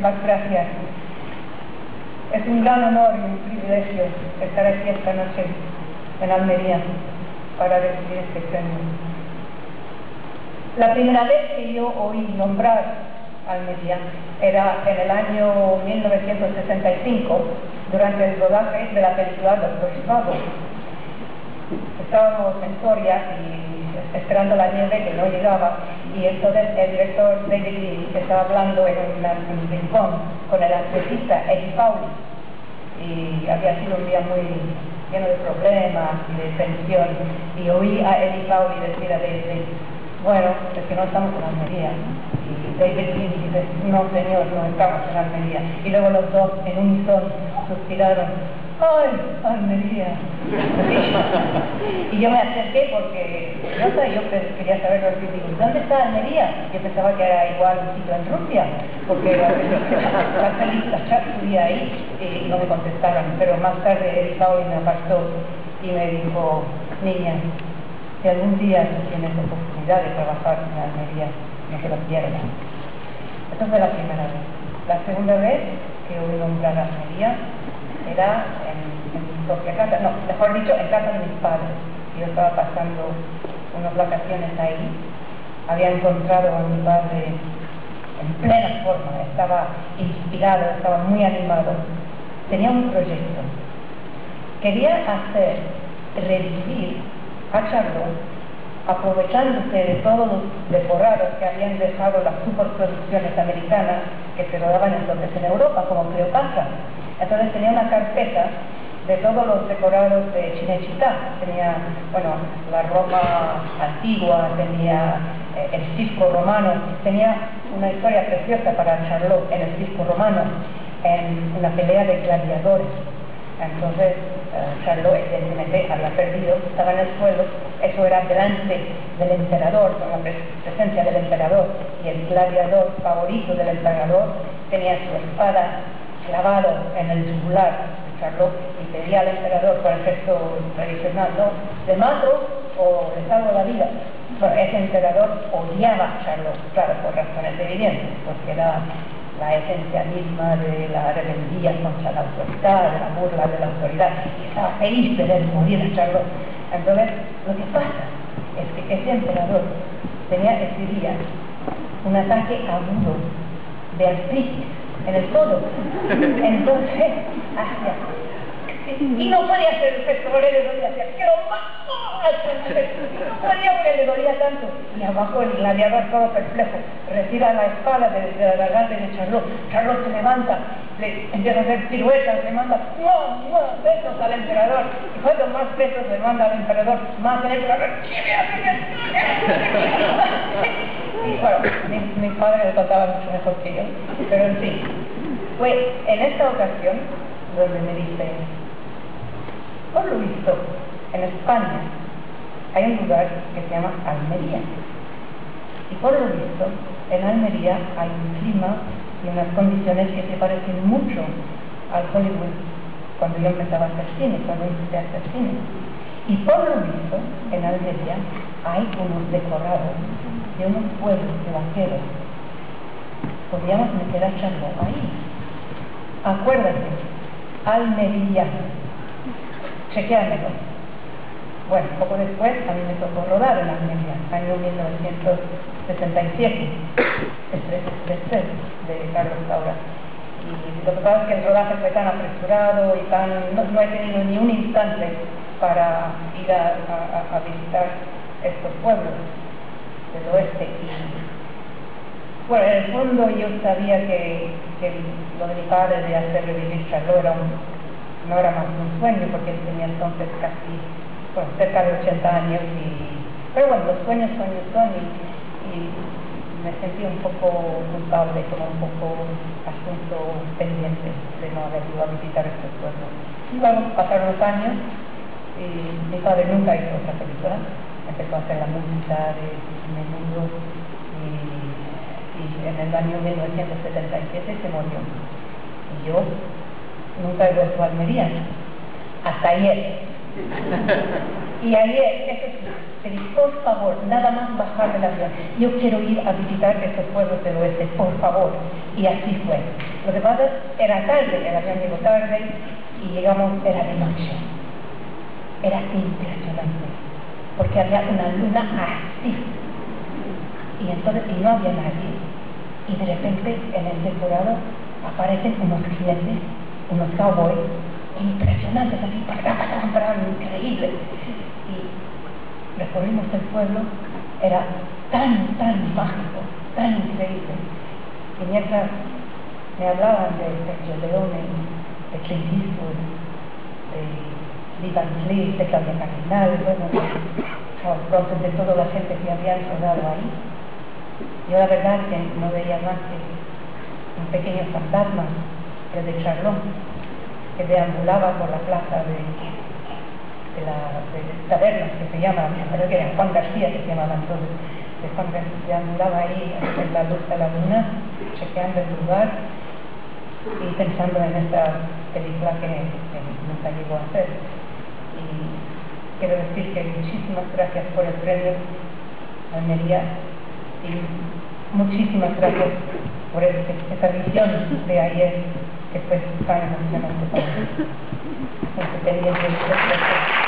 muchísimas gracias. Es un gran honor y un privilegio estar aquí esta noche en Almería para recibir este premio. La primera vez que yo oí nombrar Almería era en el año 1965, durante el rodaje de la película Doctor Zhivago. Estábamos en Soria y esperando la nieve que no llegaba, y entonces el director David Lean estaba hablando en un rincón con el artista Eddie Fowley, y había sido un día muy lleno de problemas y de tensión, y oí a Eddie Fowley decir a David Lean: bueno, es que no estamos en Almería. Y David Lean dice: no señor, no estamos en Almería. Y luego los dos en unísono suspiraron: ¡ay, Almería! Y yo me acerqué porque yo quería saber lo que digo: ¿dónde está Almería? Yo pensaba que era igual un sitio en Rusia, porque la película subía ahí y no me contestaron. Pero más tarde Eddie Fowley me apartó y me dijo: niña, si algún día tú tienes oportunidad de trabajar en Almería, no se lo pierdas. Esa fue la primera vez. La segunda vez que oí nombrar Almería era en mi propia casa, no, mejor dicho, en casa de mis padres. Yo estaba pasando unas vacaciones ahí, había encontrado a mi padre en plena forma, estaba inspirado, estaba muy animado. Tenía un proyecto. Quería revivir a Charlot, aprovechándose de todos los decorados que habían dejado las superproducciones americanas que se rodaban entonces en Europa, como Cleopatra. Entonces tenía una carpeta de todos los decorados de Cinecittà. Tenía, bueno, la Roma antigua, tenía el Cisco romano, tenía una historia preciosa para Charlot en el Cisco romano, en una pelea de gladiadores. Entonces Charlot evidentemente había perdido, estaba en el suelo, eso era delante del emperador, con la presencia del emperador, y el gladiador favorito del emperador tenía su espada clavado en el yugular de Charlot y pedía al emperador con el gesto tradicional: no, le mato o le salvo la vida. Bueno, ese emperador odiaba a Charlot, claro, por razones evidentes, porque era la esencia misma de la rebeldía contra la autoridad, de la burla de la autoridad, y estaba feliz de ver morir a Charlot. Entonces, lo que pasa es que ese emperador tenía ese día un ataque agudo de artritis en el codo. Entonces, y no podía hacer el gesto, le dolía, que lo mató, no podía porque le dolía tanto. Y abajo el gladiador, todo perplejo, retira la espada de la garganta de Charlot. Charlot se levanta, le empieza a hacer piruetas, le manda besos al emperador, y cuanto más besos le manda al emperador, más el emperador y bueno, mi padre le contaba mucho mejor que yo, pero en fin, fue en esta ocasión donde me dice: por lo visto, en España hay un lugar que se llama Almería, y por lo visto en Almería hay un clima y unas condiciones que se parecen mucho al Hollywood cuando yo empezaba a hacer cine, cuando empecé a hacer cine. Y por lo visto en Almería hay unos decorados de unos pueblos de vaqueros. Podríamos meter a Charlot ahí. Acuérdate, Almería. Chequeármelo. Bueno, poco después a mí me tocó rodar en Almería, año 1967, el 333 de Carlos Saura. Y lo que pasa es que el rodaje fue tan apresurado y no he tenido ni un instante para ir a visitar estos pueblos del oeste. Y bueno, en el fondo yo sabía que lo de mi padre de hacer revivir Charlot no era más un sueño, porque él tenía entonces casi, bueno, cerca de 80 años, pero bueno, los sueños son, y me sentí un poco culpable, como un poco asunto pendiente de no haber ido a visitar estos pueblos. Y bueno, pasaron los años y mi padre nunca hizo otra película, empezó a hacer la música de cine mudo, y en el año 1977 se murió. Y yo nunca he vuelto a Almería, hasta ayer. Y ayer, pedí, por favor, nada más bajar del avión, yo quiero ir a visitar estos pueblos del oeste, por favor. Y así fue. Lo que pasa es que era tarde, el avión llegó tarde y llegamos, era de noche. Era impresionante, porque había una luna así. Y entonces, y no había nadie. Y de repente, en el decorado, aparecen unos jinetes, unos cowboys, impresionantes, así, increíbles. Y recorrimos el pueblo, era tan mágico, tan increíble. Y mientras me hablaban de Sergio Leone, de Clint Eastwood, de Lee Van Cleef, de Claudia Cardinal, bueno, Charles Bronson, de toda la gente que habían rodado ahí. Yo la verdad que no veía más que un pequeño fantasma, el de Charlón, que deambulaba por la plaza de tabernas, que se llama, creo que era Juan García, que se llamaba entonces, de Juan García, deambulaba ahí en la luz de la luna, chequeando el lugar y pensando en esta película que nunca llegó a hacer. Y quiero decir que muchísimas gracias por el premio, Almería, y muchísimas gracias por esa visión de ayer que fue tan emocionante para mí. Entonces, pendiente de